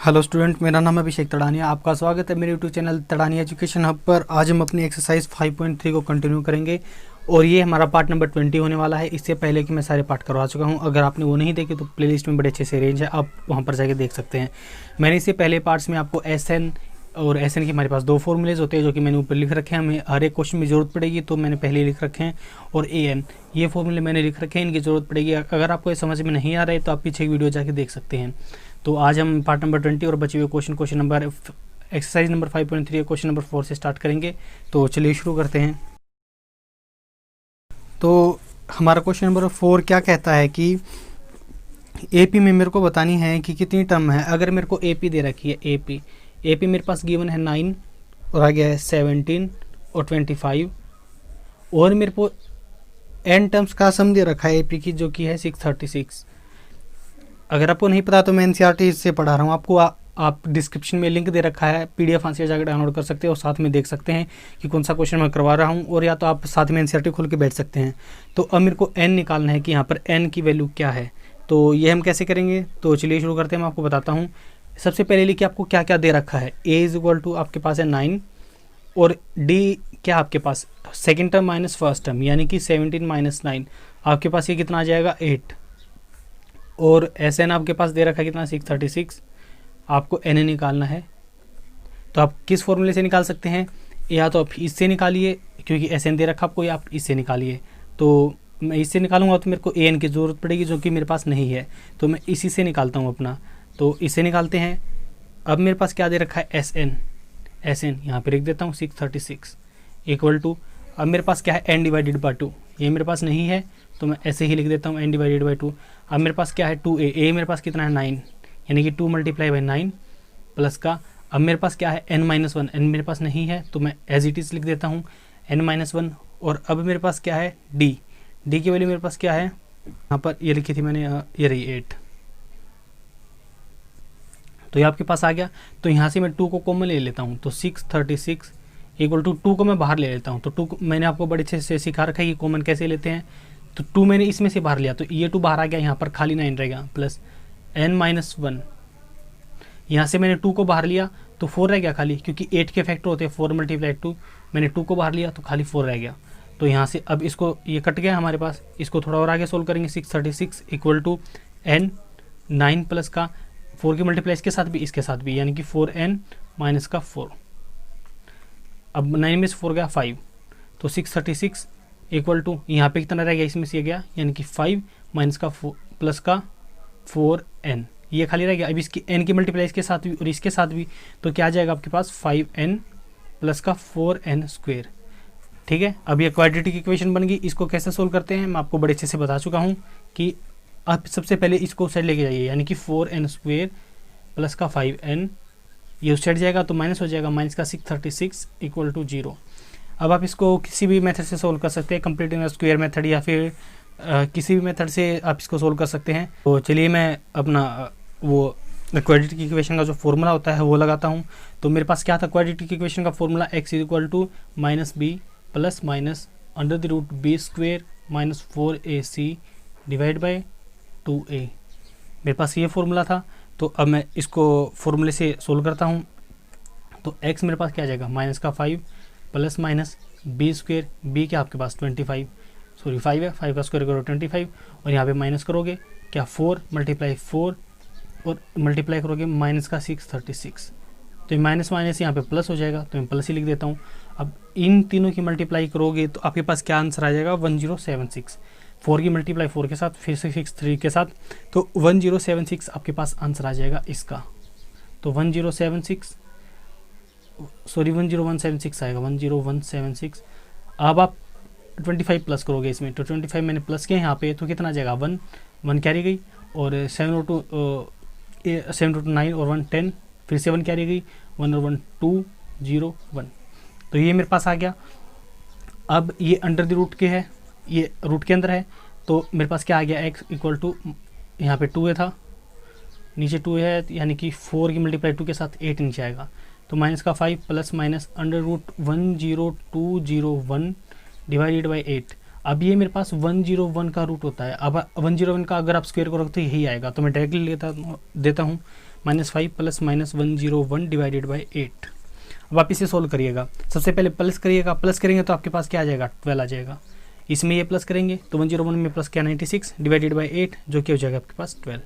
Hello student, मेरा नाम है अभिषेक तड़ानिया। आपका स्वागत है मेरे यूट्यूब चैनल तड़ानिया एजुकेशन हब पर। आज हम अपनी एक्सरसाइज 5.3 को कंटिन्यू करेंगे और ये हमारा पार्ट नंबर 20 होने वाला है। इससे पहले कि मैं सारे पार्ट करवा चुका हूँ। अगर आपने वो नहीं देखे तो प्लेलिस्ट में बड़े अच्छे से अरेंज है, आप वहाँ पर जाके देख सकते हैं। मैंने इससे पहले पार्ट्स में आपको SN और SN की हमारे पास दो फॉर्मूलेज होते हैं जो कि मैंने ऊपर लिख रखे हैं। हमें हर एक क्वेश्चन में ज़रूरत पड़ेगी तो मैंने पहले लिख रखे हैं। और AN ये फॉर्मूले मैंने लिख रखे हैं, इनकी ज़रूरत पड़ेगी। अगर आपको ये समझ में नहीं आ रहा है तो आप पीछे की वीडियो जाके देख सकते हैं। तो आज हम पार्ट नंबर 20 और बचे हुए question number exercise number 5.3 question number 4 से स्टार्ट करेंगे। तो चलिए शुरू करते हैं। तो हमारा क्वेश्चन नंबर 4 क्या कहता है कि AP में मेरे को बतानी है कि कितनी टर्म है। अगर मेरे को AP दे रखी है, AP मेरे पास गिवन है 9 और आ गया है 17 और 25 और मेरे को n टर्म्स का सम दे रखा है AP की जो कि है 636। अगर आपको नहीं पता तो मैं NCERT से पढ़ा रहा हूँ आपको। आप डिस्क्रिप्शन में लिंक दे रखा है, PDF से जाकर डाउनलोड कर सकते हैं और साथ में देख सकते हैं कि कौन सा क्वेश्चन मैं करवा रहा हूँ। और या तो आप साथ में NCERT खोल के बैठ सकते हैं। तो अब मेरे को n निकालना है कि यहाँ पर n की वैल्यू क्या है। तो ये हम कैसे करेंगे, तो चलिए शुरू करते हैं। मैं आपको बताता हूँ। सबसे पहले लिखिए आपको क्या क्या दे रखा है। A = आपके पास है 9 और D क्या आपके पास second term minus first term यानी कि 17 - 9 आपके पास ये कितना आ जाएगा 8। और SN आपके पास दे रखा है कितना 636। आपको NA निकालना है। तो आप किस फॉर्मूले से निकाल सकते हैं, या तो आप इससे निकालिए क्योंकि SN दे रखा आपको, या आप इससे निकालिए। तो मैं इससे निकालूंगा तो मेरे को AN की ज़रूरत पड़ेगी जो कि मेरे पास नहीं है, तो मैं इसी से निकालता हूँ अपना। तो इससे निकालते हैं। अब मेरे पास क्या दे रखा है SN यहाँ पे लिख देता हूँ 636 = अब मेरे पास क्या है n/2। ये मेरे पास नहीं है तो मैं ऐसे ही लिख देता हूँ n/2। अब मेरे पास क्या है 2a मेरे पास कितना है 9 यानी कि 2 × 9 प्लस का। अब मेरे पास क्या है n-1, n मेरे पास नहीं है तो मैं एज इट इज़ लिख देता हूँ n-1। और अब मेरे पास क्या है D की वैल्यू मेरे पास क्या है, यहाँ पर ये लिखी थी मैंने, ये रही 8। तो ये आपके पास आ गया। तो यहाँ से मैं 2 को कॉमन ले लेता हूँ। तो 636 = 2 को मैं बाहर ले लेता हूँ। तो 2 मैंने आपको बड़े अच्छे से सिखा रखा है कि कॉमन कैसे लेते हैं। तो 2 मैंने इसमें से बाहर लिया तो ये 2 बाहर आ गया, यहाँ पर खाली 9 रहेगा प्लस n-1। यहाँ से मैंने 2 को बाहर लिया तो 4 रह गया खाली, क्योंकि 8 के फैक्टर होते हैं 4 × 2। मैंने 2 को बाहर लिया तो खाली 4 रह गया। तो यहाँ से अब इसको ये कट गया हमारे पास। इसको थोड़ा और आगे सोल्व करेंगे। 636 = n-9 प्लस का 4 की मल्टीप्लाई इसके साथ भी इसके साथ भी यानी कि 4n - 4। अब 9 में से 4 गया 5। तो 636 = यहाँ पे कितना रह गया, इसमें से गया यानी कि 5 - का 4 प्लस का 4n, ये खाली रह गया। अब इसकी n की मल्टीप्लाई इसके साथ भी और इसके साथ भी, तो क्या आ जाएगा आपके पास 5n प्लस का 4n²। ठीक है। अब ये क्वाड्रेटिक इक्वेशन बन गई। इसको कैसे सोल्व करते हैं मैं आपको बड़े अच्छे से बता चुका हूँ कि आप सबसे पहले इसको साइड लेके जाइए यानी कि 4n² प्लस का 5n, ये उस साइड जाएगा तो माइनस हो जाएगा, माइनस का 636 = 0। अब आप इसको किसी भी मेथड से सोल्व कर सकते हैं, कंप्लीटिंग स्क्वायर मेथड या फिर किसी भी मेथड से आप इसको सोल्व कर सकते हैं। तो चलिए मैं अपना वो क्वाड्रेटिक इक्वेशन का जो फॉर्मूला होता है वो लगाता हूँ। तो मेरे पास क्या था क्वाड्रेटिक इक्वेशन का formula, x = -b plus minus √b² - 4ac / 2a। मेरे पास ये फॉर्मूला था। तो अब मैं इसको फॉर्मूले से सोल्व करता हूँ। तो x मेरे पास क्या आ जाएगा -5 प्लस माइनस b², b क्या आपके पास 25 है, 5 का स्क्वायर करो 25 और यहाँ पे माइनस करोगे क्या 4 × 4 और मल्टीप्लाई करोगे माइनस का 636। तो माइनस माइनस यहाँ पे प्लस हो जाएगा तो मैं प्लस ही लिख देता हूँ। अब इन तीनों की मल्टीप्लाई करोगे तो आपके पास क्या आंसर आ जाएगा 1076। 4 की मल्टीप्लाई 4 के साथ, फिर से 6 3 के साथ, तो 1076 आपके पास आंसर आ जाएगा इसका। तो 10176 आएगा 10176। अब आप 25 प्लस करोगे इसमें, तो 25 मैंने प्लस किया यहाँ पे तो कितना आ जाएगा 1 कैरी गई और 7 × 9 और 1 10, फिर से 1 कैरी गई 1 और 1 2 0 1। तो ये मेरे पास आ गया। अब ये अंडर द रूट के है, ये रूट के अंदर है, तो मेरे पास क्या आ गया x = यहाँ पे 2a था, नीचे 2 है यानी कि 4 की मल्टीप्लाई 2 के साथ 8 नीचे आएगा। तो माइनस का 5 प्लस माइनस √10201 / 8। अब ये मेरे पास 101 का रूट होता है। अब 101 का अगर आप स्क्वायर करोगे तो यही आएगा। तो मैं डायरेक्टली देता हूँ -5 प्लस -101 डिवाइडेड बाई 8। अब आप इसे सोल्व करिएगा। सबसे पहले प्लस करिएगा, प्लस करेंगे तो आपके पास क्या आ जाएगा, 12 आ जाएगा। इसमें ये प्लस करेंगे तो 101 में प्लस क्या 96 डिवाइडेड बाई 8 जो कि हो जाएगा आपके पास 12।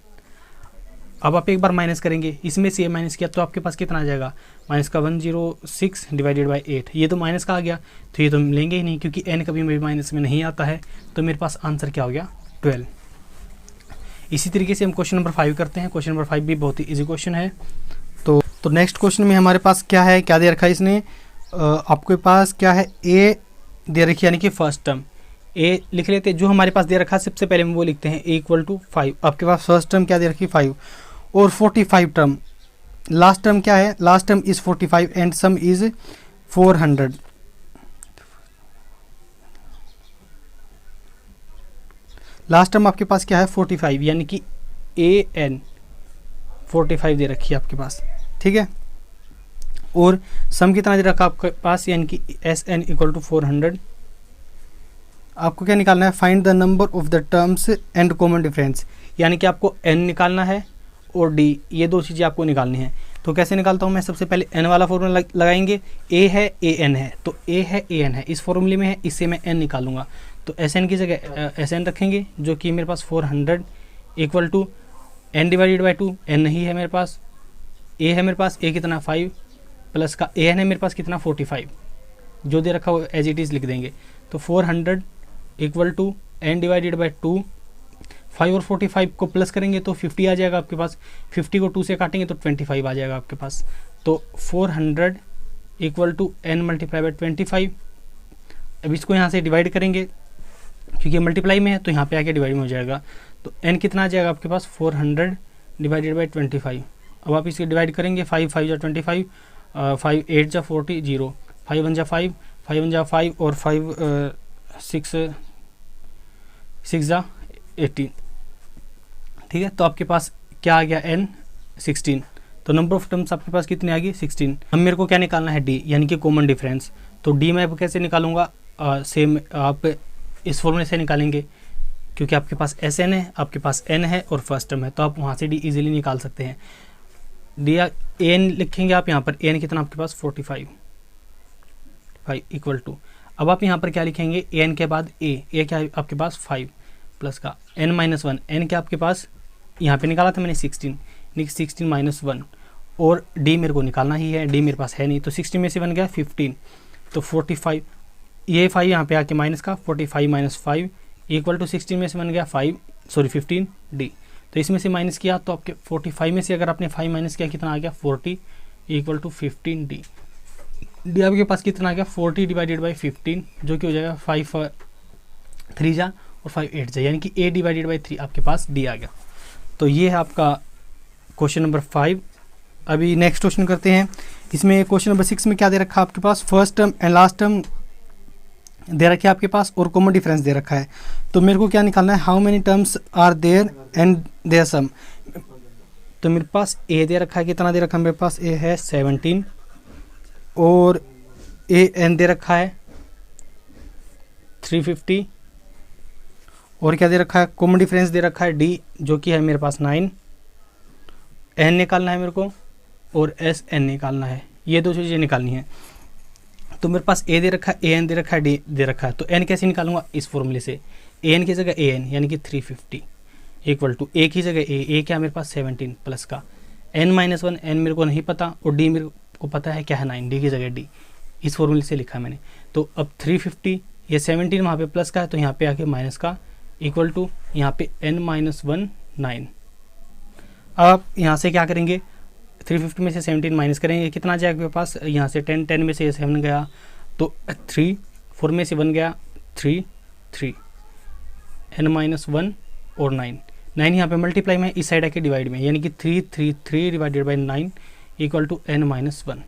अब आप एक बार माइनस करेंगे, इसमें से ये माइनस किया तो आपके पास कितना आ जाएगा, माइनस का 106 डिवाइडेड बाई 8। ये तो माइनस का आ गया तो ये तो लेंगे ही नहीं क्योंकि n कभी भी माइनस में नहीं आता है। तो मेरे पास आंसर क्या हो गया, 12। इसी तरीके से हम क्वेश्चन नंबर 5 करते हैं। क्वेश्चन नंबर 5 भी बहुत ही ईजी क्वेश्चन है। तो नेक्स्ट क्वेश्चन में हमारे पास क्या है, क्या दे रखा है इसने, आपके पास क्या है, ए दे रखी यानी कि फर्स्ट टर्म ए लिख लेते हैं। जो हमारे पास दे रखा है सबसे पहले हम वो लिखते हैं =5। आपके पास फर्स्ट टर्म क्या दे रखी है 5 और 45 टर्म, लास्ट टर्म क्या है, last term is 45 and some is 400। Last term आपके पास क्या है 45 यानी कि AN 45 दे रखी है आपके पास, ठीक है। और सम कितना दे रखा आपके पास यानी कि SN = 400। आपको क्या निकालना है, find the number of the terms and common difference, यानी कि आपको n निकालना है और d, ये दो चीज़ें आपको निकालनी है। तो कैसे निकालता हूँ मैं, सबसे पहले n वाला फॉर्मूला लगाएंगे, a है AN है तो a है AN है, इस फॉर्मूले में है, इससे मैं n निकालूंगा। तो SN की जगह SN रखेंगे जो कि मेरे पास 400 = n डिवाइडेड बाई 2। n नहीं है मेरे पास, a है मेरे पास, a कितना 5 प्लस का AN है मेरे पास कितना 45, जो दे रखा हो एज इट इज़ लिख देंगे। तो 400 = n डिवाइडेड बाई 2। 5 और 45 को प्लस करेंगे तो 50 आ जाएगा आपके पास, 50 को 2 से काटेंगे तो 25 आ जाएगा आपके पास। तो 400 = n × 25। अब इसको यहाँ से डिवाइड करेंगे क्योंकि मल्टीप्लाई में है तो यहाँ पे आके डिवाइड में हो जाएगा। तो n कितना आ जाएगा आपके पास 400 डिवाइडेड बाई 25। अब आप इसके डिवाइड करेंगे, 5 5 जा 25, 5 8 जा 40, 0 5 1 जा 5, 5 1 जा 5 और 5 6 जा 18, ठीक है। तो आपके पास क्या आ गया n 16। तो नंबर ऑफ टर्म्स आपके पास कितनी आ गई 16। अब मेरे को क्या निकालना है d यानी कि कॉमन डिफरेंस। तो d मैं कैसे निकालूंगा, सेम आप इस फॉर्मूले से निकालेंगे क्योंकि आपके पास SN है, आपके पास n है और फर्स्ट टर्म है तो आप वहाँ से d इजीली निकाल सकते हैं। d an लिखेंगे आप यहाँ पर, an कितना आपके पास 45 =। अब आप यहाँ पर क्या लिखेंगे, an के बाद a क्या है आपके पास 5 प्लस का n - 1, n क्या आपके पास यहाँ पे निकाला था मैंने 16 - 1 और d मेरे को निकालना ही है, d मेरे पास है नहीं तो 16 में से बन गया 15। तो 45, ये 5 यहाँ पे आके माइनस का 45 - 5 = 16 में से बन गया 15 d। तो इसमें से माइनस किया तो आपके 45 में से अगर आपने 5 माइनस किया कितना आ गया 40 = 15 d। d आपके पास कितना आ गया 40 डिवाइडेड बाई 15 जो कि हो जाएगा 5 3 जा और 5 8 जा, यानी कि a डिवाइडेड बाई 3 आपके पास d आ गया। तो ये है आपका क्वेश्चन नंबर 5। अभी नेक्स्ट क्वेश्चन करते हैं। इसमें क्वेश्चन नंबर 6 में क्या दे रखा है आपके पास, first term and last term दे रखे आपके पास और कॉमन डिफरेंस दे रखा है। तो मेरे को क्या निकालना है, how many terms are there and their sum. तो मेरे पास a दे रखा है, कितना दे रखा है मेरे पास, a है 17 और AN दे रखा है 350 और क्या दे रखा है, कॉमन डिफरेंस दे रखा है d जो कि है मेरे पास 9। n निकालना है मेरे को और SN निकालना है, ये दो चीज़ें निकालनी है। तो मेरे पास a दे रखा है, AN दे रखा है, d दे रखा है। तो n कैसे निकालूंगा, इस फॉर्मूले से AN की जगह AN यानी कि 350 = a की जगह a क्या मेरे पास 17 प्लस का n - 1, n मेरे को नहीं पता और d मेरे को पता है क्या है 9, d की जगह d, इस फॉर्मूले से लिखा मैंने। तो अब 350, ये 17 वहाँ पे प्लस का है तो यहाँ पे आके माइनस का = यहाँ पे n - 1 9। अब यहाँ से क्या करेंगे, 350 में से 17 माइनस करेंगे, कितना आ जाएगा मेरे पास, यहाँ से 10 10 में से 7 गया तो 3 4 में से 1 गया 3 3 n - 1 और 9 यहाँ पे मल्टीप्लाई में, इस साइड आके डिवाइड में, यानी कि 3 3 3 डिवाइडेड बाई 9 = n - 1।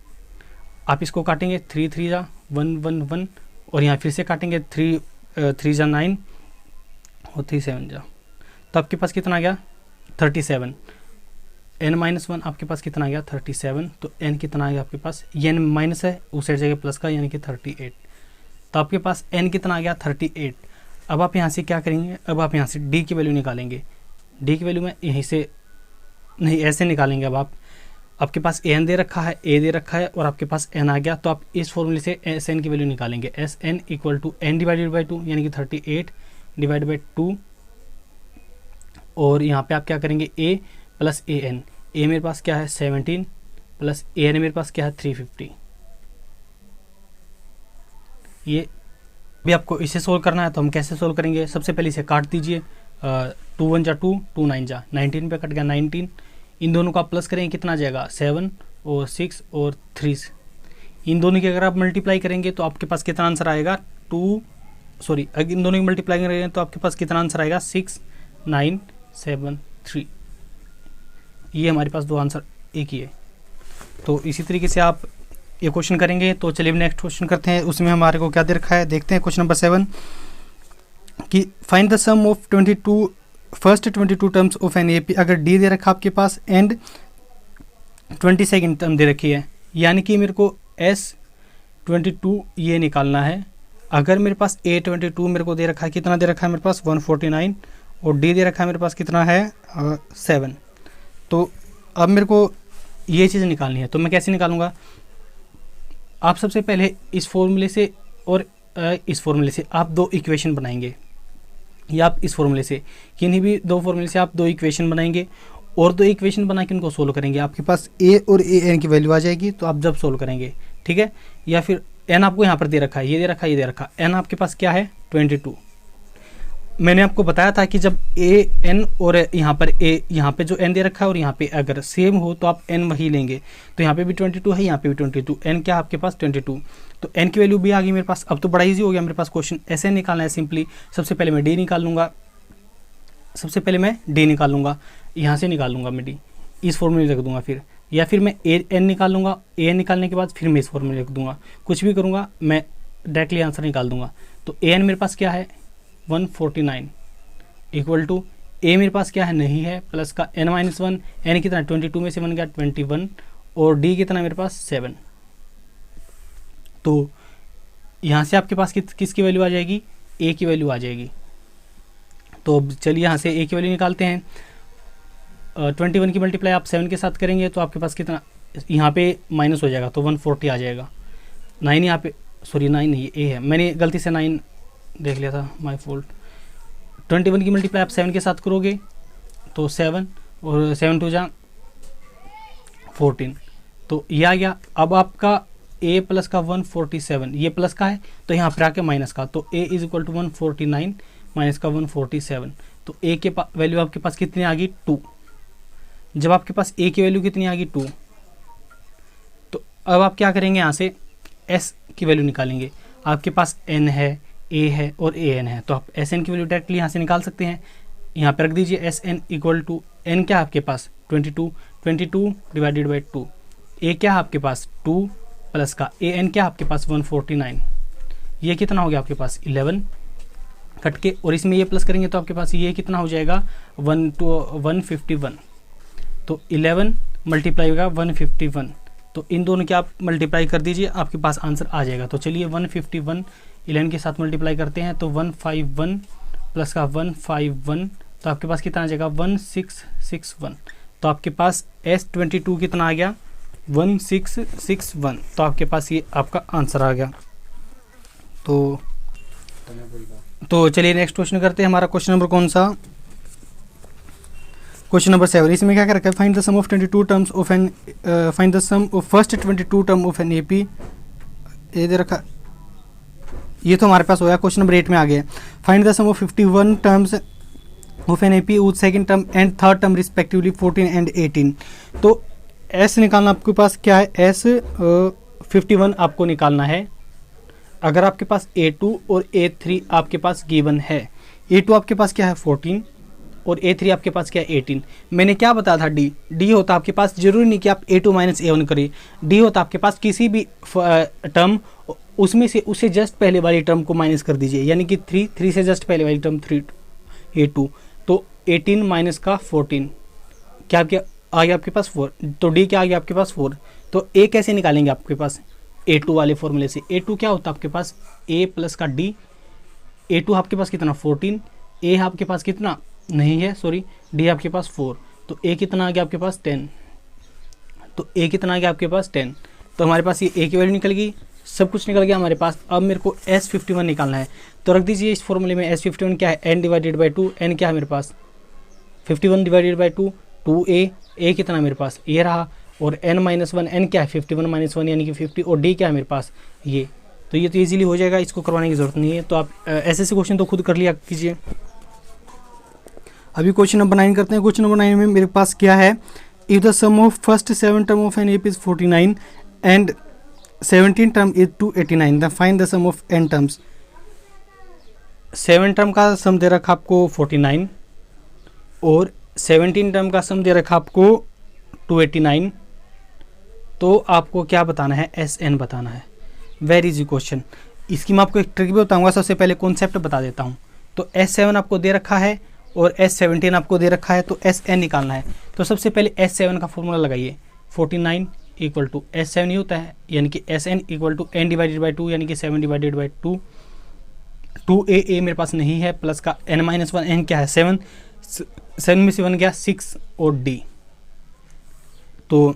आप इसको काटेंगे 3 3 जा 1 1 1 और यहाँ फिर से काटेंगे 3 3 जा 9 और 3 7 जा, तो आपके पास कितना आ गया 37। n - 1 आपके पास कितना आ गया 37। तो n कितना आ गया आपके पास, ये n माइनस है उस साइड जगह प्लस का यानी कि 38। तो आपके पास n कितना आ गया 38। अब आप यहाँ से क्या करेंगे, अब आप यहाँ से d की वैल्यू निकालेंगे। d की वैल्यू मैं यहीं से नहीं, ऐसे निकालेंगे। अब आप, आपके पास एन दे रखा है, ए दे रखा है और आपके पास एन आ गया, तो आप इस फॉर्मूले से एस एन की वैल्यू निकालेंगे। S N equal to N divided by 2 यानी कि 38 डिवाइड बाई 2, और यहाँ पे आप क्या करेंगे ए प्लस ए एन। ए मेरे पास क्या है 17 प्लस ए एन मेरे पास क्या है 350। ये भी आपको इसे सोल्व करना है, तो हम कैसे सोल्व करेंगे? सबसे पहले इसे काट दीजिए। 2 1 जा 2, 2 9 जा 19 पे कट गया 19। इन दोनों को आप प्लस करेंगे, कितना आ जाएगा 7 और 6 और 3। इन दोनों की अगर आप मल्टीप्लाई करेंगे तो आपके पास कितना आंसर आएगा अगर इन दोनों की मल्टीप्लाई करेंगे तो आपके पास कितना आंसर आएगा 6 9 7 3। ये हमारे पास दो आंसर एक ही है। तो इसी तरीके से आप ये क्वेश्चन करेंगे। तो चलिए नेक्स्ट क्वेश्चन करते हैं। उसमें हमारे को क्या दे रखा है देखते हैं। क्वेश्चन नंबर 7 कि find the sum of 22 first 22 terms of an AP. अगर डी दे रखा आपके पास एंड 22 टर्म दे रखी है, यानी कि मेरे को S22 ये निकालना है। अगर मेरे पास A22 मेरे को दे रखा है, कितना दे रखा है मेरे पास 149, और D दे रखा है मेरे पास कितना है 7। तो अब मेरे को ये चीज़ निकालनी है, तो मैं कैसे निकालूंगा? आप सबसे पहले इस फॉर्मूले से और इस फॉर्मूले से आप दो इक्वेशन बनाएंगे, या आप इस फॉर्मूले से, किन्हीं भी दो फॉर्मूले से आप दो इक्वेशन बनाएंगे, और दो इक्वेशन बना के उनको सोल्व करेंगे। आपके पास ए और ए एन की वैल्यू आ जाएगी, तो आप जब सोल्व करेंगे, ठीक है। या फिर एन आपको यहाँ पर दे रखा है, ये दे रखा है, ये दे रखा है। एन आपके पास क्या है 22। मैंने आपको बताया था कि जब ए एन और यहाँ पर ए, यहाँ पे जो एन दे रखा है और यहाँ पे अगर सेम हो तो आप एन वही लेंगे। तो यहाँ पे भी 22 है, यहाँ पे भी 22। एन क्या आपके पास 22, तो एन की वैल्यू भी आ गई मेरे पास। अब तो बड़ा इजी हो गया मेरे पास क्वेश्चन। ऐसे निकालना है सिंपली। सबसे पहले मैं डी निकाल लूँगा, यहाँ से निकाल लूँगा मैं डी, इस फॉर्मूले रख दूंगा फिर, या फिर मैं ए एन निकाल लूँगा। ए एन निकालने के बाद फिर मैं इस फॉर्मूले रख दूंगा। कुछ भी करूँगा मैं डायरेक्टली आंसर निकाल दूंगा। तो ए एन मेरे पास क्या है 149 इक्वल टू ए मेरे पास क्या है नहीं है, प्लस का n माइनस 1, एन कितना 22 में से बन गया 21, और डी कितना मेरे पास 7। तो यहाँ से आपके पास किसकी वैल्यू आ जाएगी? ए की वैल्यू आ जाएगी। तो चलिए यहाँ से ए की वैल्यू निकालते हैं। 21 की मल्टीप्लाई आप 7 के साथ करेंगे तो आपके पास कितना, यहाँ पे माइनस हो जाएगा तो 140 आ जाएगा। 9 यहाँ पे, सॉरी 9 नहीं, ए है, मैंने गलती से 9 देख लिया था, माय फॉल्ट। 21 की मल्टीप्लाई आप 7 के साथ करोगे तो 7 और 7 2 जा 14, तो ये आ गया। अब आपका a प्लस का 147, ये प्लस का है तो यहाँ पर आके माइनस का, तो a is equal to 149 minus का 147। तो a के वैल्यू आपके पास कितनी आ गई 2। जब आपके पास a की वैल्यू कितनी आ गई 2, तो अब आप क्या करेंगे, यहाँ से s की वैल्यू निकालेंगे। आपके पास n है, a है और a n है, तो आप s n की वैल्यू डायरेक्टली यहाँ से निकाल सकते हैं। यहाँ पर रख दीजिए s n equal to n क्या है आपके पास 22 डिवाइडेड बाई 2, a क्या है आपके पास 2 प्लस का a n क्या है आपके पास 149, ये कितना हो गया आपके पास 11 कट के, और इसमें ये प्लस करेंगे तो आपके पास ये कितना हो जाएगा 151। तो 11 मल्टीप्लाई होगा 151, तो इन दोनों की आप मल्टीप्लाई कर दीजिए, आपके पास आंसर आ जाएगा। तो चलिए 151 11 के साथ मल्टीप्लाई करते हैं, तो 151 प्लस का 151, तो आपके पास कितना आ जाएगा 1661। तो आपके पास S22 कितना आ गया 1661। तो आपके पास ये आपका आंसर आ गया। तो चलिए नेक्स्ट क्वेश्चन करते हैं। हमारा क्वेश्चन नंबर कौन सा, क्वेश्चन नंबर 7। इसमें क्या कर रखा है, find the sum of 22 terms of an, find the sum of first 22 term of an AP. ये दे रखा, ये तो हमारे पास हो गया। क्वेश्चन नंबर 8 में आ गया, find the sum of 51 terms of an AP with second term and third term respectively 14 and 18। तो एस निकालना आपके पास क्या है, एस 51 आपको निकालना है। अगर आपके पास A2 और A3 आपके पास गिवन है, A2 आपके पास क्या है 14 और A3 आपके पास क्या है 18। मैंने क्या बताया था, D होता आपके पास, जरूरी नहीं कि आप A2 माइनस A1 करिए, D होता आपके पास किसी भी टर्म, उसमें से उससे जस्ट पहले वाली टर्म को माइनस कर दीजिए, यानी कि 3 से जस्ट पहले वाली टर्म 3 A2, तो 18 माइनस का 14 क्या आ गया आपके पास 4, तो D क्या आ गया आपके पास 4। तो A कैसे निकालेंगे आपके पास A2 वाले फॉर्मूले से। A2 क्या होता है आपके पास A प्लस का D, A2 आपके पास कितना 14, A आपके पास कितना नहीं है, सॉरी D आपके पास 4, तो ए कितना आ गया आपके पास 10, तो ए कितना आ गया आपके पास 10, तो हमारे पास ये ए की वैल्यू निकल गई, सब कुछ निकल गया हमारे पास। अब मेरे को S51 निकालना है, तो रख दीजिए इस फॉर्मूले में S51 क्या है, n डिवाइडेड बाई 2, n क्या है मेरे पास 51 डिवाइडेड बाई 2, 2a, a कितना मेरे पास ये रहा, और n-1, n क्या है 51 - 1 यानी कि 50, और d क्या है मेरे पास ये, तो ये तो ईजिली हो जाएगा, इसको करवाने की जरूरत नहीं है। तो आप ऐसे क्वेश्चन तो खुद कर लिया कीजिए। अभी क्वेश्चन नंबर 9 करते हैं। क्वेश्चन नंबर 9 में मेरे पास क्या है, if the sum of first 7 term of an AP is 49 and 17 term is 289, the find the sum of n terms. 7 term का सम दे रखा आपको 49 और 17 टर्म का सम दे रखा आपको 289, तो आपको क्या बताना है, Sn बताना है। Very easy question. इसकी मैं आपको एक ट्रिक भी बताऊंगा, सबसे पहले कॉन्सेप्ट बता देता हूँ। तो S7 आपको दे रखा है और S17 आपको दे रखा है, तो Sn निकालना है। तो सबसे पहले S7 का फॉर्मूला लगाइए, 49 इक्वल टू S7 ही होता है, यानी कि Sn equal to n divided by 2 यानी कि 7 डिवाइडेड बाई 2, 2a मेरे पास नहीं है, प्लस का n-1, n क्या है 7, 7 में से 1 गया 6 और d, तो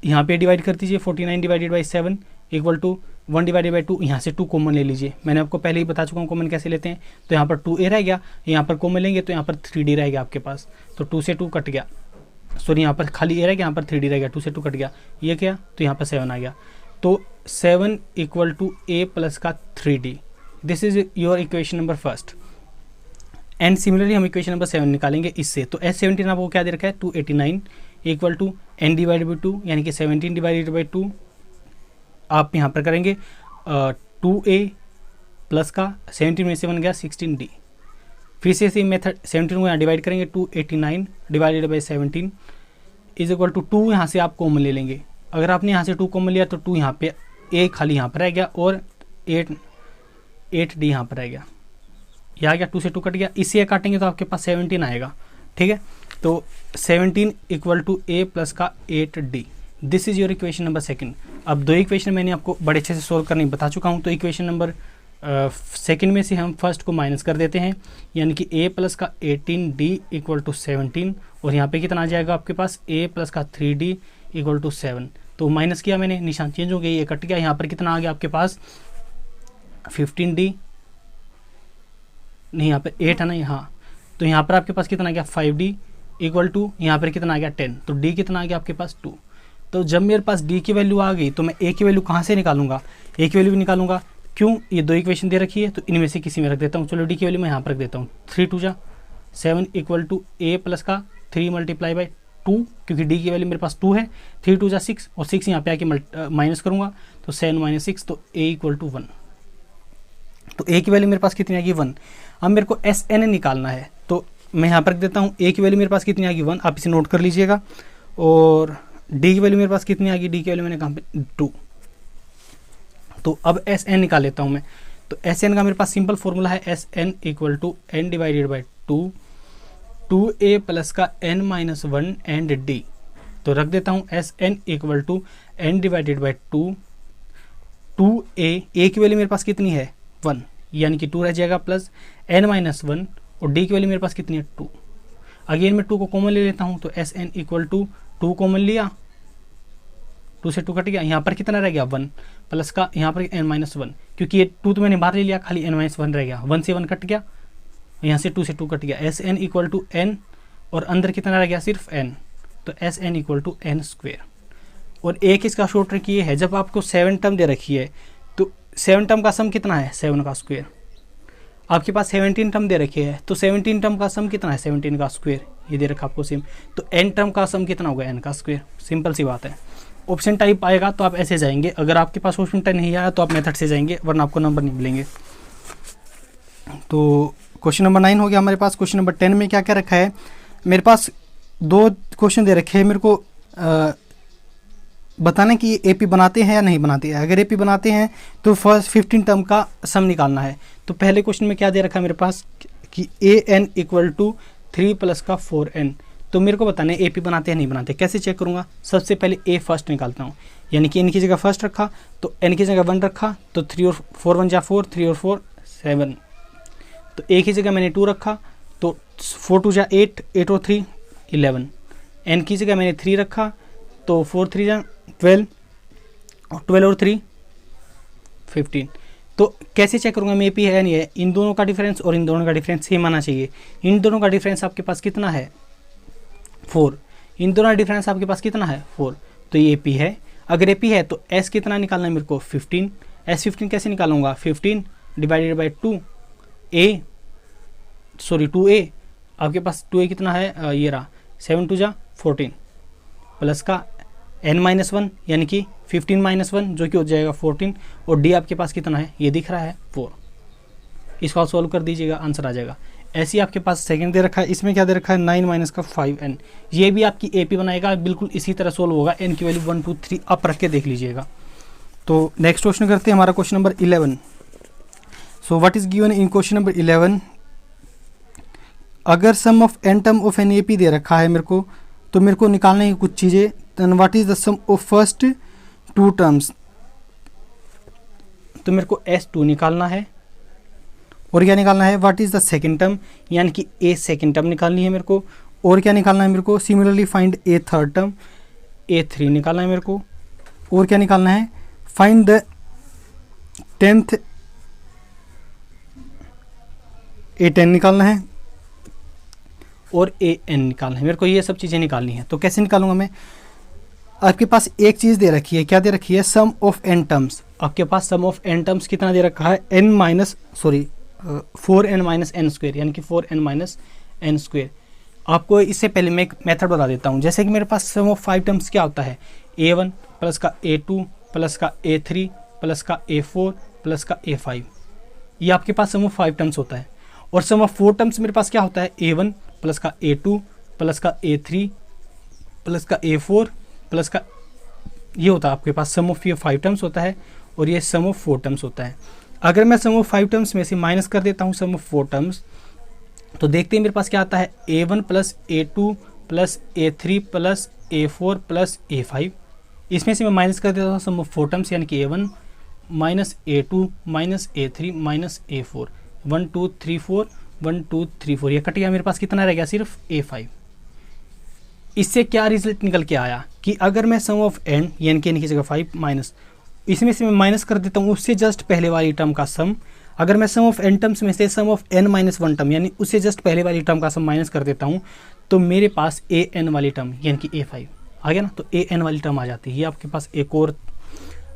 यहाँ पे डिवाइड कर दीजिए, 49 divided by 7 equal to 1 divided by 2, यहाँ से 2 कॉमन ले लीजिए। मैंने आपको पहले ही बता चुका हूँ कॉमन कैसे लेते हैं। तो यहाँ पर 2a रह गया, यहाँ पर कॉमन लेंगे तो यहाँ पर 3d रह गया आपके पास, तो 2 से 2 कट गया, सॉरी यहाँ पर खाली a रह गया, यहाँ पर 3d रह गया, 2 से 2 कट गया, ये क्या, तो यहाँ पर 7 आ गया। तो 7 इक्वल टू a प्लस का 3d, this is your equation number first. And similarly हम इक्वेशन नंबर 7 निकालेंगे इससे। तो S17 आपको क्या दे रखा है, 289 equal to n divided by 2 यानी कि 17 डिवाइडेड बाई 2, आप यहाँ पर करेंगे 2a प्लस का 17 में से 1 गया 16d, फिर से सेम मेथड 17 को यहाँ डिवाइड करेंगे, 289 divided by 17 is equal to 2, यहाँ से आप कॉमन ले लेंगे। अगर आपने यहाँ से 2 कॉमन लिया तो 2 यहाँ पे a खाली यहाँ पर रह गया और 8d यहाँ पर रह गया, यह आ गया, 2 से 2 कट गया, इसे काटेंगे तो आपके पास 17 आएगा। ठीक है, तो 17 इक्वल टू a प्लस का 8d, this is your equation number second. अब दो इक्वेशन मैंने आपको बड़े अच्छे से सोल्व करने बता चुका हूँ, तो इक्वेशन नंबर सेकंड में से हम फर्स्ट को माइनस कर देते हैं, यानी कि a प्लस का 18d इक्वल टू 17, और यहाँ पे कितना आ जाएगा आपके पास a प्लस का 3d इक्वल टू 7। तो माइनस किया मैंने, निशान चेंज हो गया, ये कट गया, यहाँ पर कितना आ गया आपके पास 15d, नहीं यहाँ पर 8 है ना, यहाँ तो यहाँ पर आपके पास कितना आ गया 5d इक्वल टू, यहाँ पर कितना आ गया 10, तो d कितना आ गया आपके पास 2। तो जब मेरे पास d की वैल्यू आ गई तो मैं a की वैल्यू कहाँ से निकालूंगा, a की वैल्यू भी निकालूंगा, क्यों, ये दो इक्वेशन दे रखी है तो इनमें से किसी में रख देता हूँ। चलो d की वैल्यू मैं यहाँ पर रख देता हूँ, 3 2 7 इक्वल टू a प्लस का 3 मल्टीप्लाई बाई 2, क्योंकि d की वैल्यू मेरे पास 2 है, 3 2 6 और 6 यहाँ पे आके माइनस करूँगा तो 7 - 6, तो a इक्वल टू 1, तो a की वैल्यू मेरे पास कितनी आ गई 1। अब मेरे को Sn निकालना है, तो मैं यहाँ पर रख देता हूँ, a की वैल्यू मेरे पास कितनी आ गई 1, आप इसे नोट कर लीजिएगा, और d की वैल्यू मेरे पास कितनी आ गई, d की वैल्यू मैंने कहा पे 2। तो अब Sn निकाल लेता हूँ मैं, तो Sn का मेरे पास सिंपल फॉर्मूला है, Sn equal to n divided by 2, 2a plus का n-1 एंड d, तो रख देता हूँ Sn equal to n divided by 2, 2a, a की वैल्यू मेरे पास कितनी है 1, यानी कि 2 रह जाएगा, प्लस n-1, और d की वैल्यू मेरे पास कितनी है 2। अगेन मैं 2 को कॉमन ले लेता हूँ, तो Sn इक्वल टू 2 कॉमन लिया, 2 से 2 कट गया, यहाँ पर कितना रह गया 1, प्लस का यहाँ पर n-1, क्योंकि ये 2 तो मैंने बाहर ले लिया, खाली n-1 रह गया, 1 से 1 कट गया, यहाँ से 2 से 2 कट गया, Sn इक्वल टू n, और अंदर कितना रह गया सिर्फ n, तो Sn equal to n square. और एक इसका शॉर्ट ट्रिक ये है, जब आपको 7 टर्म दे रखी है तो 7 टर्म का सम कितना है 7 का स्क्वेयर, आपके पास 17 टर्म दे रखी है तो 17 टर्म का सम कितना है 17 का स्क्वेयर, ये दे रखा आपको सेम, तो n टर्म का सम कितना होगा n का स्क्वेयर, सिंपल सी बात है। ऑप्शन टाइप आएगा तो आप ऐसे जाएंगे, अगर आपके पास ऑप्शन टाइप नहीं आया तो आप मेथड से जाएंगे, वरना आपको नंबर नहीं मिलेंगे। तो क्वेश्चन नंबर 9 हो गया हमारे पास। क्वेश्चन नंबर 10 में क्या क्या रखा है, मेरे पास 2 क्वेश्चन दे रखे हैं, मेरे को बताना कि ये AP बनाते हैं या नहीं बनाते हैं। अगर AP बनाते हैं तो फर्स्ट 15 टर्म का सम निकालना है। तो पहले क्वेश्चन में क्या दे रखा है मेरे पास कि AN इक्वल टू 3 प्लस का 4N, तो मेरे को बताना है AP बनाते हैं नहीं बनाते। कैसे चेक करूँगा, सबसे पहले A फर्स्ट निकालता हूँ, यानी कि N की जगह फर्स्ट रखा तो N की जगह 1 रखा, तो 3 और 4 1 जा 4, 3 और 4 7, तो A की जगह मैंने 2 रखा तो 4 2 जा 8, 8 और 3 11, n की जगह मैंने 3 रखा, तो 4 3 जा 12, और 12 और 3 15। तो कैसे चेक करूँगा मैं AP है या नहीं है? इन दोनों का डिफरेंस और इन दोनों का डिफरेंस सेम आना चाहिए। इन दोनों का डिफरेंस आपके पास कितना है? 4। इन दोनों का डिफरेंस आपके पास कितना है? 4। तो ये AP है। अगर AP है तो S कितना निकालना है मेरे को? 15। S15 कैसे निकालूंगा? 15 डिवाइडेड बाई 2A। आपके पास 2A कितना है? ये रहा 7 2 जा 14 प्लस का n-1 यानी कि 15 - 1 जो कि हो जाएगा 14, और D आपके पास कितना है? ये दिख रहा है 4। इसको आप सॉल्व कर दीजिएगा, आंसर आ जाएगा। ऐसे ही आपके पास सेकंड दे रखा है, इसमें क्या दे रखा है? 9 - का 5n। ये भी आपकी AP बनाएगा, बिल्कुल इसी तरह सोल्व होगा। n की वैल्यू 1 2 3 अप रख के देख लीजिएगा। तो नेक्स्ट क्वेश्चन करते हैं, हमारा question number 11। So what is given in question number 11? अगर sum of n term of an AP दे रखा है मेरे को, तो मेरे को निकालना है कुछ चीज़ें। Then what is the sum of first 2 terms? तो मेरे को S2 निकालना है, और क्या निकालना है? What is the second term, यानी कि A सेकंड टर्म निकालनी है मेरे को। और क्या निकालना है मेरे को? Similarly find A third term, A3 निकालना है मेरे को। और क्या निकालना है? फाइंड द 10th, A10 निकालना है, और AN निकालना है मेरे को। ये सब चीज़ें निकालनी है। तो कैसे निकालूंगा मैं? आपके पास एक चीज़ दे रखी है, क्या दे रखी है? सम ऑफ n टर्म्स। आपके पास सम ऑफ n टर्म्स कितना दे रखा है? 4n-n², यानी कि 4n - n²। आपको इससे पहले मैं एक मेथड बता देता हूँ। जैसे कि मेरे पास सम ऑफ 5 टर्म्स क्या होता है? A1 प्लस का A2 प्लस का A3 प्लस का A4 प्लस का A5। ये आपके पास सम ऑफ 5 टर्म्स होता है। और सम ऑफ 4 टर्म्स मेरे पास क्या होता है? A1 प्लस का A2 प्लस का A3 प्लस का A4 प्लस का, ये होता है आपके पास सम ऑफ ये 5 टर्म्स होता है, और ये सम ऑफ 4 टर्म्स होता है। अगर मैं सम ऑफ 5 टर्म्स में से माइनस कर देता हूँ सम ऑफ 4 टर्म्स, तो देखते हैं मेरे पास क्या आता है? A1 plus A2 plus A3 plus A4 plus A5। इसमें से मैं माइनस कर देता हूँ सम ऑफ 4 टर्म्स, यानी कि A1 minus A2 minus A3 minus A4, 1 2 3 4 1 2 3 4। ये कट गया, मेरे पास कितना रह गया? सिर्फ A5। इससे क्या रिजल्ट निकल के आया कि अगर मैं सम ऑफ n यानी कि n की जगह 5 माइनस, इसमें से मैं माइनस कर देता हूँ उससे जस्ट पहले वाली टर्म का सम। अगर मैं सम ऑफ n टर्म्स में से सम ऑफ n - 1 टर्म यानी उससे जस्ट पहले वाली टर्म का सम माइनस कर देता हूँ, तो मेरे पास an वाली टर्म यानी कि A5 आ गया ना। तो an वाली टर्म आ जाती है। ये आपके पास एक और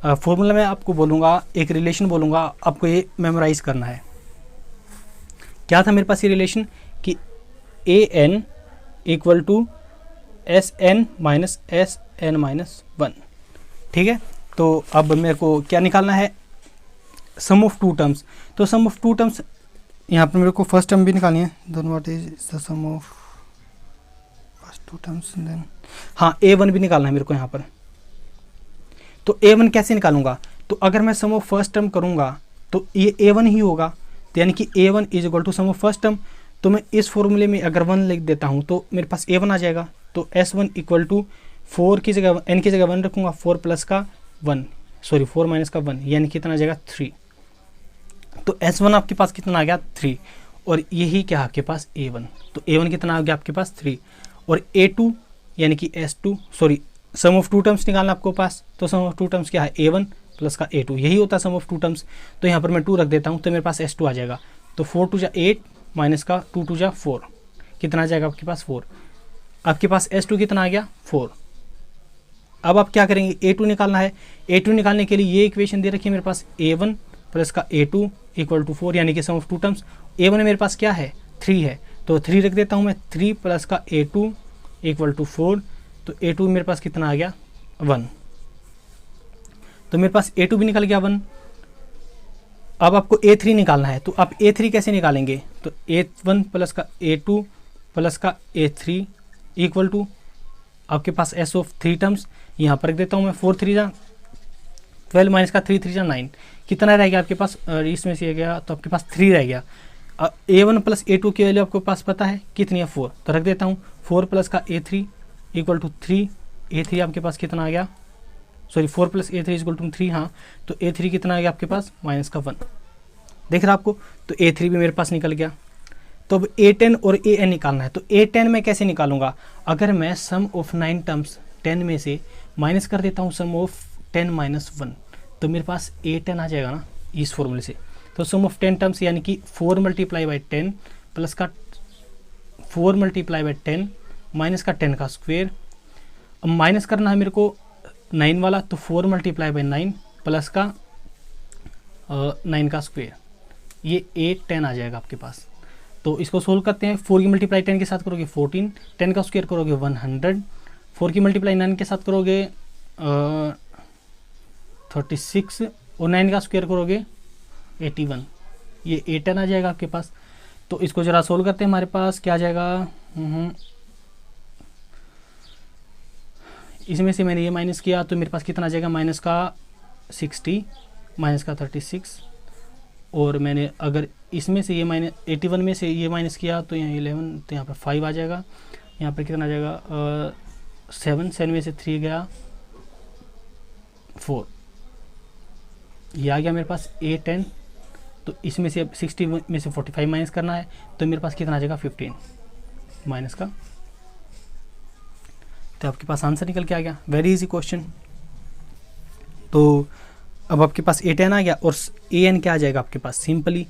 फॉर्मूला मैं आपको बोलूँगा, एक रिलेशन बोलूँगा, आपको ये मेमोराइज करना है। क्या था मेरे पास ये रिलेशन कि an equal to Sn minus Sn - 1। ठीक है। तो अब मेरे को क्या निकालना है? सम ऑफ 2 टर्म्स। तो सम ऑफ 2 टर्म्स यहाँ पर मेरे को फर्स्ट टर्म भी निकालनी है। Then what is the sum of first 2 terms? Then हाँ, A1 भी निकालना है मेरे को यहाँ पर। तो A1 कैसे निकालूंगा? तो अगर मैं सम ऑफ फर्स्ट टर्म करूँगा तो ये A1 ही होगा, तो यानी कि A1 is equal to sum of first term. तो मैं इस फॉर्मूले में अगर 1 लिख देता हूँ तो मेरे पास A1 आ जाएगा। तो S1 इक्वल टू 4 की जगह n की जगह 1 रखूँगा, 4 प्लस का 1, सॉरी 4 माइनस का 1, यानी कितना आ जाएगा? 3। तो S1 आपके पास कितना आ गया? 3। और यही क्या आपके पास? A1। तो A1 कितना आ गया आपके पास? 3। और A2 यानी कि S2, sorry some of 2 terms निकालना आपको पास। तो सम ऑफ 2 टर्म्स क्या है? A1 प्लस का A2, यही होता है सम ऑफ 2 टर्म्स। तो यहाँ पर मैं 2 रख देता हूँ, तो मेरे पास S2 आ जाएगा। तो 4 2 जा 8 माइनस का 2 2 जा 4, कितना आ जाएगा आपके पास? 4। आपके पास S2 कितना आ गया? 4। अब आप क्या करेंगे? A2 निकालना है। A2 निकालने के लिए ये इक्वेशन दे रखी है मेरे पास, A1 प्लस का A2 इक्वल टू 4, यानी कि सम ऑफ 2 टर्म्स। A1 मेरे पास क्या है? 3 है, तो 3 रख देता हूँ मैं। 3 प्लस का A2 इक्वल टू 4, तो A2 मेरे पास कितना आ गया? 1। तो मेरे पास A2 भी निकल गया 1। अब आपको A3 निकालना है। तो आप A3 कैसे निकालेंगे? तो A1 प्लस का A2 प्लस का A3 इक्वल टू आपके पास S ऑफ 3 टर्म्स, यहाँ पर रख देता हूँ मैं। 4 3 जा 12 माइनस का 3 3 जा 9, कितना रह गया आपके पास? इसमें से गया तो आपके पास 3 रह गया। A1 प्लस A2 की वैल्यू आपको पास पता है कितनी है? 4, तो रख देता हूँ। 4 प्लस का A3 इक्वल टू 3, A3 आपके पास कितना आ गया? Sorry 4 plus A3 equal to 3, हाँ। तो A3 कितना आ गया आपके पास? माइनस का 1, देख रहा आपको। तो A3 भी मेरे पास निकल गया। तो अब A10 और AN निकालना है। तो A10 मैं कैसे निकालूंगा, अगर मैं सम ऑफ 9 टर्म्स 10 में से माइनस कर देता हूँ सम ऑफ 10 माइनस 1, तो मेरे पास A10 आ जाएगा ना इस फॉर्मूले से। तो सम ऑफ 10 टर्म्स यानी कि 4 मल्टीप्लाई बाई 10 प्लस का 4 मल्टीप्लाई बाई 10 माइनस का 10 का स्क्वेयर। अब माइनस करना है मेरे को 9 वाला, तो 4 मल्टीप्लाई बाई 9 प्लस का 9 का स्क्वेयर, ये A10 आ जाएगा आपके पास। तो इसको सोल्व करते हैं। 4 की मल्टीप्लाई 10 के साथ करोगे 14, 10 का स्क्वायर करोगे 100, 4 की मल्टीप्लाई 9 के साथ करोगे 36 और 9 का स्क्वायर करोगे 81, ये A10 आ जाएगा आपके पास। तो इसको जरा सोल्व करते हैं। हमारे पास क्या आ जाएगा, इसमें से मैंने ये माइनस किया तो मेरे पास कितना आ जाएगा, माइनस का 60 माइनस का 36, और मैंने अगर इसमें से ये माइनस 81 में से ये माइनस किया तो यहाँ 11, तो यहाँ पर 5 आ जाएगा। यहाँ पर कितना आ जाएगा 7 में से 3 गया 4, ये आ गया मेरे पास A10। तो इसमें से अब 60 में से 45 माइनस करना है, तो मेरे पास कितना आ जाएगा 15 माइनस का, तो आपके पास आंसर निकल के आ गया। Very easy question. तो अब आपके पास A10 आ गया और AN क्या आ जाएगा आपके पास, सिंपली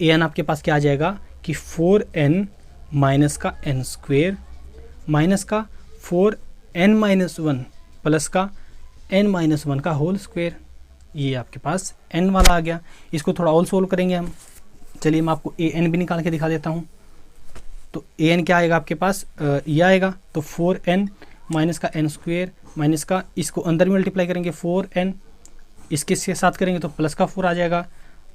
AN आपके पास क्या आ जाएगा कि 4n माइनस का n स्क्वेयर माइनस का 4n माइनस 1 प्लस का n माइनस 1 का होल स्क्वेयर, ये आपके पास n वाला आ गया। इसको थोड़ा और सोल्व करेंगे हम। चलिए मैं आपको AN भी निकाल के दिखा देता हूँ। तो AN क्या आएगा आपके पास, ये आएगा, तो 4n माइनस का n स्क्वेयर माइनस का, इसको अंदर मल्टीप्लाई करेंगे 4n, इसके साथ करेंगे तो प्लस का 4 आ जाएगा।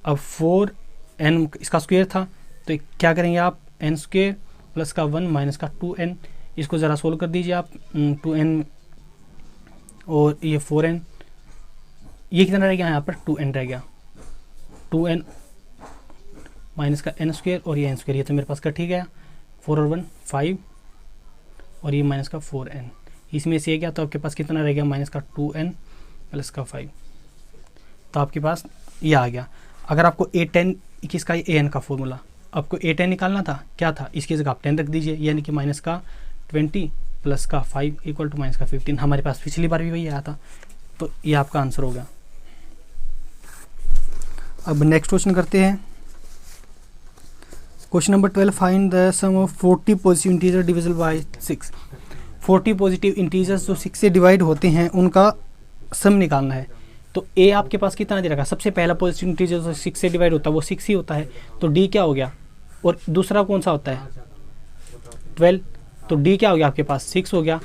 अब 4n इसका स्क्वेयर था, तो क्या करेंगे आप, n स्क्वेयर प्लस का 1 माइनस का 2n, इसको ज़रा सोल्व कर दीजिए आप। 2n और ये 4n, ये कितना रह गया यहाँ पर 2n रह गया, 2n माइनस का n स्क्वेयर और ये n स्क्वेयर, ये तो मेरे पास कट ही गया, 4 और 1 5 और ये माइनस का 4n, इसमें से ये गया, तो आपके पास कितना रह गया माइनस का 2n प्लस का 5, तो आपके पास ये आ गया। अगर आपको A10 किसका AN का फॉर्मूला, आपको A10 निकालना था, क्या था, इसकी जगह आप 10 रख दीजिए, यानी कि माइनस का 20 प्लस का 5 इक्वल टू माइनस का 15। हमारे पास पिछली बार भी वही आया था, तो ये आपका आंसर हो गया। अब नेक्स्ट क्वेश्चन करते हैं। Question number 12, find the sum of 40 positive integer divisible by 6। 40 positive integers जो 6 से डिवाइड होते हैं उनका सम निकालना है। तो A आपके पास कितना दे रखा है, सबसे पहला पॉजिटिव इंटीजर जो 6 से डिवाइड होता है वो 6 ही होता है, तो D क्या हो गया, और दूसरा कौन सा होता है 12, तो D क्या हो गया आपके पास 6 हो गया,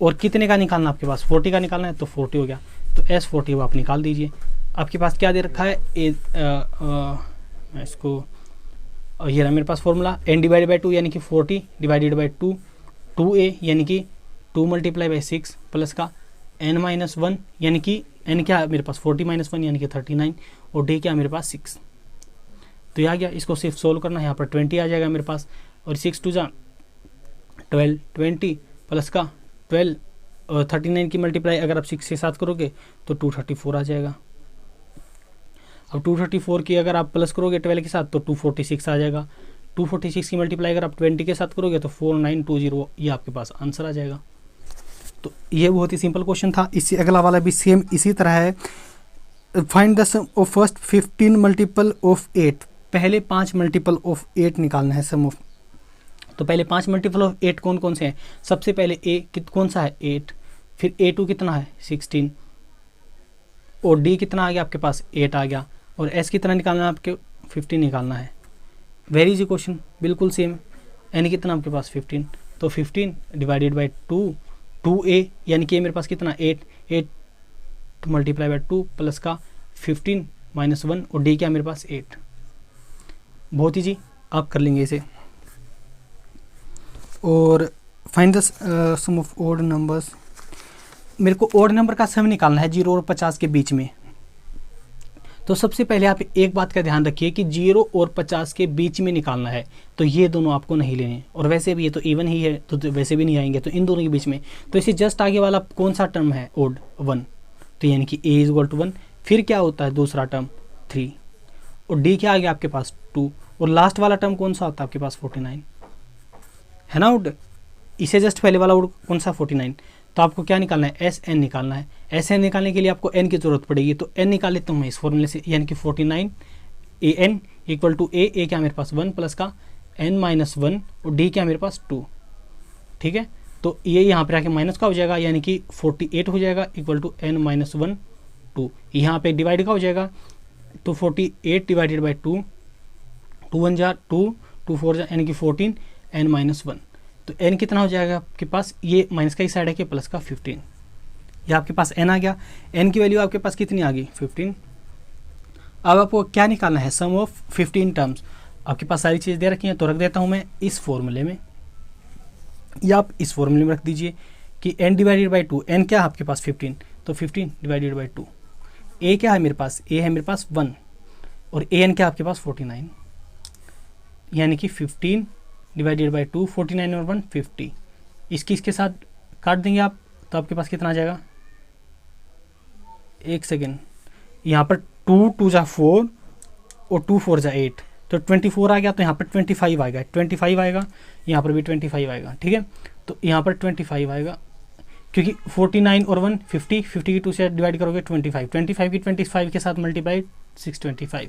और कितने का निकालना आपके पास 40 का निकालना है, तो 40 हो गया, तो S40 वो आप निकाल दीजिए। आपके पास क्या दे रखा है मैं इसको, ये रहा मेरे पास फॉर्मूला, n डिवाइड बाई 2 यानी कि 40 डिवाइडेड बाई 2, 2a यानी कि 2 मल्टीप्लाई बाई 6 प्लस का n माइनस 1 यानी कि n क्या है मेरे पास 40 माइनस 1 यानी कि 39, और d क्या मेरे पास 6, तो ये आ गया। इसको सिर्फ सोल्व करना है, यहाँ पर 20 आ जाएगा मेरे पास, और 6 टू जा 12, 20 प्लस का 12 और 39 की मल्टीप्लाई अगर आप 6 से साथ करोगे तो 234 आ जाएगा। अब 234 की अगर आप प्लस करोगे 12 के साथ तो 246 आ जाएगा। 246 की मल्टीप्लाई अगर आप 20 के साथ करोगे तो 4920, ये आपके पास आंसर आ जाएगा। तो ये बहुत ही सिंपल क्वेश्चन था। इससे अगला वाला भी सेम इसी तरह है। Find the sum of first 15 multiple of 8। पहले 5 मल्टीपल ऑफ 8 निकालना है सम ऑफ। तो पहले 5 मल्टीपल ऑफ 8 कौन कौन से हैं? सबसे पहले कौन सा है 8, फिर A2 कितना है 16, और D कितना आ गया आपके पास 8 आ गया, और S कितना निकालना है आपके 15 निकालना है। वेरी इजी क्वेश्चन, बिल्कुल सेम। N कितना आपके पास 15, तो 15 डिवाइडेड बाई 2a यानी कि मेरे पास कितना 8 मल्टीप्लाई बाई 2 प्लस का 15 माइनस 1, और D क्या मेरे पास 8। बहुत ईजी, आप कर लेंगे इसे। और find the sum of odd numbers. मेरे को ऑड नंबर का सम निकालना है 0 और 50 के बीच में। तो सबसे पहले आप एक बात का ध्यान रखिए कि 0 और 50 के बीच में निकालना है, तो ये दोनों आपको नहीं लेने, और वैसे भी ये तो इवन ही है तो वैसे भी नहीं आएंगे, तो इन दोनों के बीच में। तो इसे जस्ट आगे वाला कौन सा टर्म है ऑड 1, तो यानी कि a = 1, फिर क्या होता है दूसरा टर्म 3, और d क्या आ गया आपके पास 2, और लास्ट वाला टर्म कौन सा होता है आपके पास 49 है ना वुड, इसे जस्ट पहले वाला वुड कौन सा 49। तो आपको क्या निकालना है, एस एन निकालना है। एस एन निकालने के लिए आपको एन की जरूरत पड़ेगी, तो एन निकाल लेता हूँ मैं इस फॉर्मूले से, यानी कि 49 ए एन इक्वल टू ए क्या मेरे पास 1 प्लस का एन माइनस 1 और डी क्या मेरे पास 2, ठीक है। तो ये यहाँ पर आके माइनस का हो जाएगा, यानी कि 48 हो जाएगा इक्वल टू एन माइनस 1 2, यहाँ पे डिवाइड का हो जाएगा, तो 48 डिवाइडेड बाई 2, 2 1 जा 2, 2 4 जा यानी कि 14 एन माइनस 1। तो एन कितना हो जाएगा आपके पास, ये माइनस का ही साइड है कि प्लस का 15, ये आपके पास एन आ गया। एन की वैल्यू आपके पास कितनी आ गई 15। अब आपको क्या निकालना है, सम ऑफ 15 टर्म्स। आपके पास सारी चीज़ दे रखी हैं, तो रख देता हूँ मैं इस फॉर्मूले में, या आप इस फॉर्मूले में रख दीजिए कि n डिवाइडेड बाई 2, एन क्या है आपके पास 15, तो 15 डिवाइडेड बाई 2। ए क्या है मेरे पास, ए है मेरे पास 1 और ए एन क्या आपके पास 49, यानी कि 15 डिवाइडेड बाई 2, 49 और 1 50। इसके साथ काट देंगे आप, तो आपके पास कितना आ जाएगा, एक सेकेंड, यहाँ पर 2 2 जा 4 और 2 4 जा 8, तो 24 आ गया, तो यहाँ पर 25 आएगा, 25 आएगा, यहाँ पर भी 25 आएगा, ठीक है। तो यहाँ पर 25 आएगा, क्योंकि 49 और 1 50, 50 की 2 से डिवाइड करोगे 25, 25 की 25 के साथ मल्टीप्लाई 625,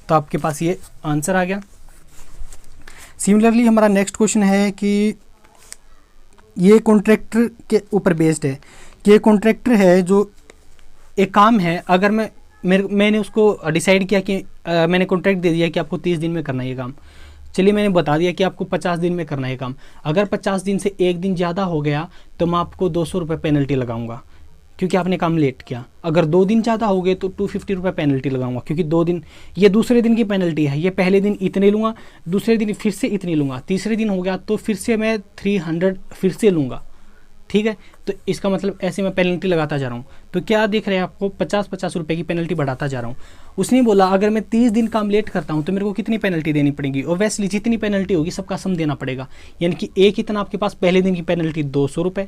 तो आपके पास ये आंसर आ गया। सिमिलरली हमारा नेक्स्ट क्वेश्चन है कि ये कॉन्ट्रैक्टर के ऊपर बेस्ड है, कि ये कॉन्ट्रैक्टर है जो एक काम है, अगर मैंने उसको डिसाइड किया कि मैंने कॉन्ट्रैक्ट दे दिया कि आपको 30 दिन में करना है ये काम, चलिए मैंने बता दिया कि आपको 50 दिन में करना है काम, अगर 50 दिन से एक दिन ज़्यादा हो गया तो मैं आपको 200 रुपये पेनल्टी लगाऊंगा, क्योंकि आपने काम लेट किया। अगर 2 दिन ज़्यादा हो गए तो 250 रुपये पेनल्टी लगाऊंगा, क्योंकि 2 दिन, ये दूसरे दिन की पेनल्टी है, ये पहले दिन इतने लूँगा, दूसरे दिन फिर से इतनी लूँगा, तीसरे दिन हो गया तो फिर से मैं 300 फिर से लूँगा, ठीक है। तो इसका मतलब ऐसे मैं पेनल्टी लगाता जा रहा हूँ। तो क्या देख रहे हैं आपको, 50-50 रुपये की पेनल्टी बढ़ाता जा रहा हूँ। उसने बोला अगर मैं 30 दिन काम लेट करता हूँ तो मेरे को कितनी पेनल्टी देनी पड़ेगी, ओब्वियसली जितनी पेनल्टी होगी सबका सम देना पड़ेगा, यानी कि ए कितना आपके पास पहले दिन की पेनल्टी 200 रुपये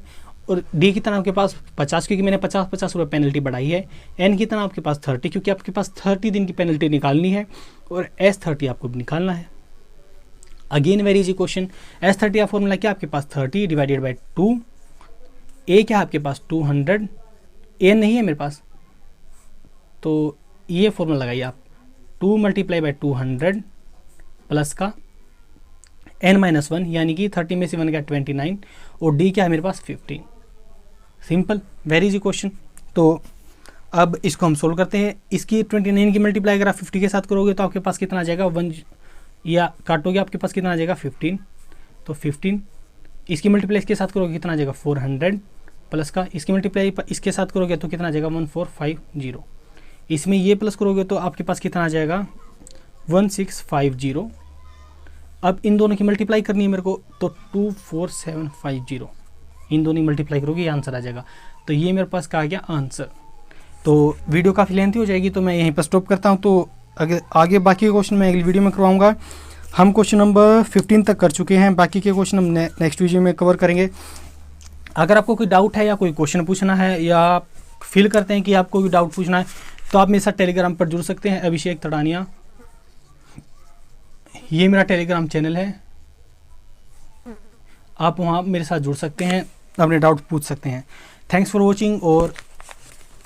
और डी कितना आपके पास 50, क्योंकि मैंने 50-50 रुपये पेनल्टी बढ़ाई है, एन कितना आपके पास 30, क्योंकि आपके पास 30 दिन की पेनल्टी निकालनी है और S30 आपको निकालना है। Again very easy question, S30 का फॉर्मूला क्या आपके पास 30 डिवाइडेड बाई 2, ए क्या है आपके पास 200, ए नहीं है मेरे पास, तो ये फॉर्मूला लगाइए आप, 2 मल्टीप्लाई बाई 200 प्लस का n माइनस 1, यानी कि 30 में से 1 गया 29 और d क्या है मेरे पास 15। Simple very easy question. तो अब इसको हम सोल्व करते हैं। इसकी 29 की मल्टीप्लाई अगर आप 50 के साथ करोगे तो आपके पास कितना आ जाएगा, 1 या काटोगे आपके पास कितना आ जाएगा 15, तो 15 इसकी मल्टीप्लाई इसके साथ करोगे कितना आ जाएगा 400 प्लस का, इसकी मल्टीप्लाई इसके साथ करोगे तो कितना आ जाएगा 1450, इसमें ये प्लस करोगे तो आपके पास कितना आ जाएगा 1650। अब इन दोनों की मल्टीप्लाई करनी है मेरे को, तो 24750, इन दोनों की मल्टीप्लाई करोगे ये आंसर आ जाएगा। तो ये मेरे पास कहा गया आंसर। तो वीडियो काफ़ी लेंथी हो जाएगी तो मैं यहीं पर स्टॉप करता हूँ। तो आगे बाकी के क्वेश्चन मैं अगली वीडियो में करवाऊँगा। हम क्वेश्चन नंबर 15 तक कर चुके हैं, बाकी के क्वेश्चन हम नेक्स्ट वीडियो में कवर करेंगे। अगर आपको कोई डाउट है या कोई क्वेश्चन पूछना है या आप फील करते हैं कि आपको कोई डाउट पूछना है तो आप मेरे साथ टेलीग्राम पर जुड़ सकते हैं, अभिषेक तड़ानिया, ये मेरा टेलीग्राम चैनल है, आप वहाँ मेरे साथ जुड़ सकते हैं, अपने डाउट पूछ सकते हैं। थैंक्स फॉर वॉचिंग, और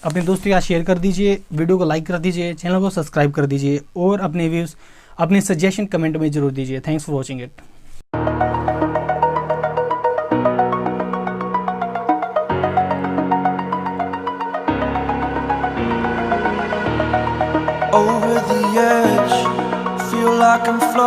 अपने दोस्तों के साथ शेयर कर दीजिए, वीडियो को लाइक कर दीजिए, चैनल को सब्सक्राइब कर दीजिए और अपने व्यूज़ अपने सजेशन कमेंट में ज़रूर दीजिए। Thanks for watching it. Over the edge, feel like I'm floating.